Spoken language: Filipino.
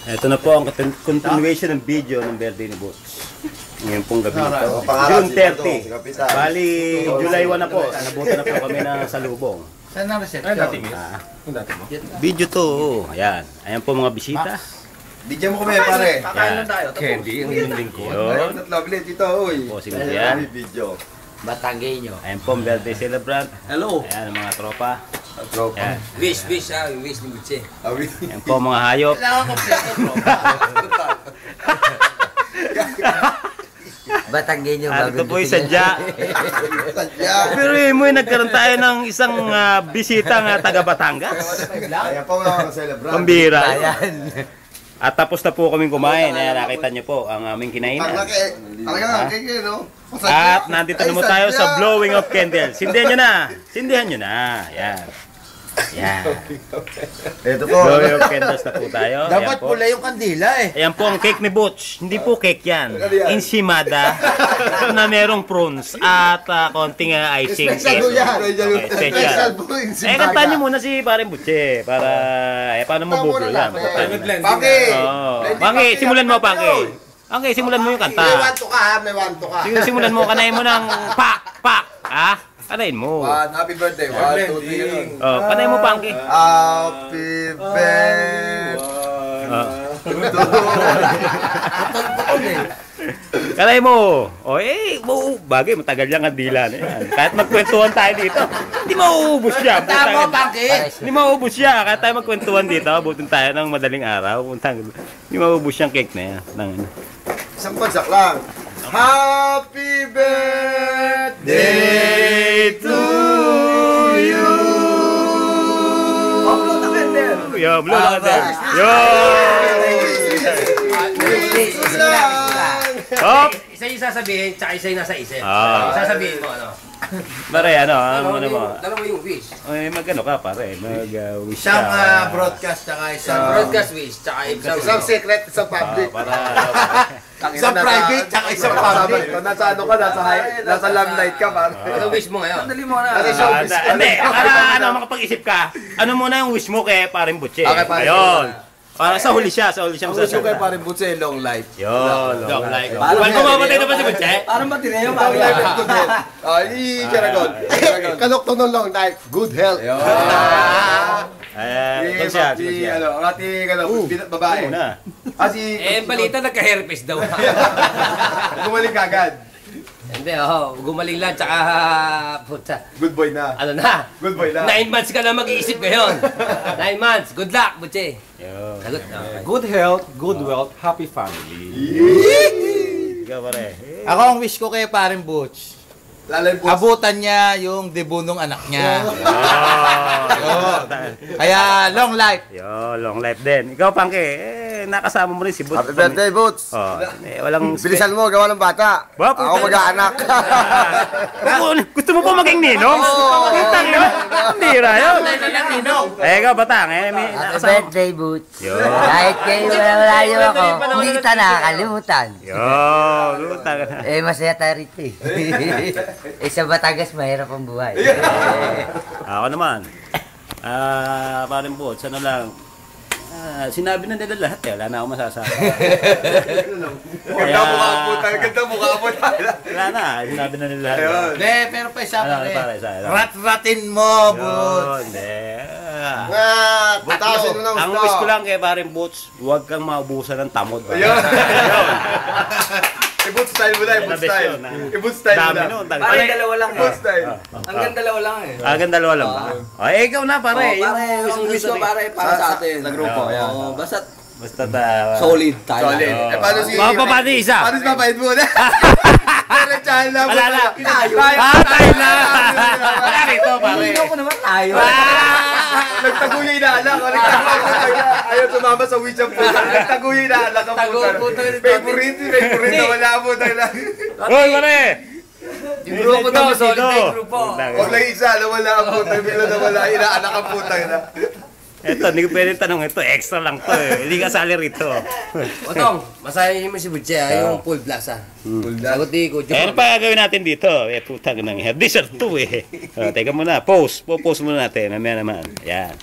Ito na po ang continuation ng video ng birthday ni Butch. Ngayon pong gabi ito. June 30. Bali, July 1 na po. Nabuto na po kami na salubong. Saan na reception? Video to. Ayan. Ayan po mga bisita. Bigyan mo kami pare. Kakain lang tayo. Candy, ang linding ko. Ayun, lovely dito, uy. Po, sige yan. Video. Batanggenyo. Ayan po ang birthday celebrant. Hello. Ayan ang mga tropa. Tropa. Ayan. Wish ni Butche. Ayan po mga hayop. Kailangan kompleto, bro. Batanggenyo At ito po yung sadya. Sadya. Pero mo nagkaroon tayo ng isang bisita nga taga Batangas. Ayan po mga celebrant. Pambira. Ayan. At tapos na po kaming kumain. Ayan, nakita nyo po ang aming kinainan. Talaga, kaya no? At nandito naman tayo sa blowing of candles. Sindihan nyo na. Sindihan nyo na. Ayan. Yan. Ito po. Blowing of candles na po tayo. Dapat Ayan po. pula yung kandila eh. Ayan po ang cake ni Butch. Hindi po cake yan. Ensimada na merong prunes at konting icing. Special po yan. Okay, special. po yung Kantahan nyo muna si Paring Butche para paano mo bublo yan. Paki! Pangki, simulan mo Pangki. Pangki, simulan mo yung May kanta. wanto ka ha, may wanto ka. Simulan mo, kanayin mo ng pak, pak. Ha? Kanayin mo. Happy birthday. 1, 2, 3. Oh, kanayin mo Pangki. Happy birthday. Kanayin mo. O bagay, matagal yan ang dila na yan. Kahit magkwentuhan tayo dito, hindi mauubos siya. Tama, Pangki. Hindi mauubos siya. Kahit tayo magkwentuhan dito, abutin tayo ng madaling araw. Hindi mauubos yung cake na yan. Isang bagsak lang. Happy birthday to you. Blow the candle. Yo, blow na candle. Yo! Hop! Isa yung sasabihin, tsaka isa yung nasa isip. Sasabihin mo, ano? Pare, ano mo? Dalawa yung wish. Ay, mag-ano ka, pare? Mag-wish Isang ka. broadcast tsaka Isang isang broadcast wish, tsaka Isang secret, isang public. Para, isang private tsaka isang public. Nasa ano ka, nasa limelight ka ba? Ano wish mo ngayon? Dali mo na. Nasa showbiz ka. hindi, para makapag-isip ka. Ano muna yung wish mo kay Paring Butche? Okay, Paring Ayun. Para sa huli siya Ang wish ko kay Paring Butche, long life. Yun, long life. Parang Kung mamatay na ba si Butche? Parang matinayo, Long life and good health. Karagon. Kanokto ng long life, good health. Ayan, siya. Ang ating babae. Muna. Eh, balita nagka-herpes daw. Gumaling kagad. Hindi, gumaling lang, tsaka puta. Good boy na. Ano na? Good boy na. 9 months ka na mag-iisip ngayon. 9 months. Good luck, Butche. Yun. Sagot na. Good health, good wealth, happy family. Ikaw, pare. Ako ang wish ko kay Paring Butch. Lalay po. Abutan niya yung debut ng anak niya. Yun. Kaya long life. Yo, long life din. Ikaw, Pangke, nakasama mo rin si Butch. Happy birthday, Boots. Walang... Bilisan mo, gawa ng bata. Ba, Ako mag-aanak. Gusto mo po maging ninong? Putang yun. Hindi ra yun. Ikaw, Batang, may Happy nakasama. birthday, Boots. Yo. Kahit kayo malayo ako, hindi kita nakakalimutan. Yo, lutang. Masaya tayo rito eh. Sa Batangas, mahirap ang buhay. Ako naman. Paring Butch, ano lang. Sinabi na nila lahat eh. Wala na akong masasabi. Ganda mukha po tayo. Ganda mukha po tayo. Wala na. Sinabi na nila lahat. Hindi, pero pa isa Ano, pa pare, rin. isa. Rat-ratin mo, Butch. Hindi. Butasin mo ng Ang gusto. wish ko lang kay Paring Butch, huwag kang maubusan ng tamod. Ayun. I-boot style mo na, i-boot style. I-boot style mo Dami na. nun. Parang dalawa lang I-boot style. Hanggang dalawa lang eh. Hanggang dalawa lang ba? Ikaw na pare. Ang wish ko pare para sa atin. Sa grupo, ayan. Basta Basta solid tayo. Solid. Paano si... Mapapati isa. Paano si Papayad mo na? Diretsahan lang. Wala na. Tayo. Tayo na. Wala rito pare. Hindi ko naman tayo. Nagtaguya inaalak. Ayaw sumama sa WeChat po. Nagtaguya inaalak ang puta. Favorite na wala po tayo. Hoy pare. Yung grupo daw, solid na yung grupo. Huwag lang isa, nawala ang puta. Bigla nawala, inaanak ang puta. Ito, hindi ko pwede tanong ito. Extra lang to eh. Hindi ka sali rito. Otong, masahin mo si Butche yung full blast ha. Sagot ni Kucho. Ano pa gagawin natin dito? Putang nang dessert to eh. Teka muna, post. Post muna natin. Mamaya naman. Yan.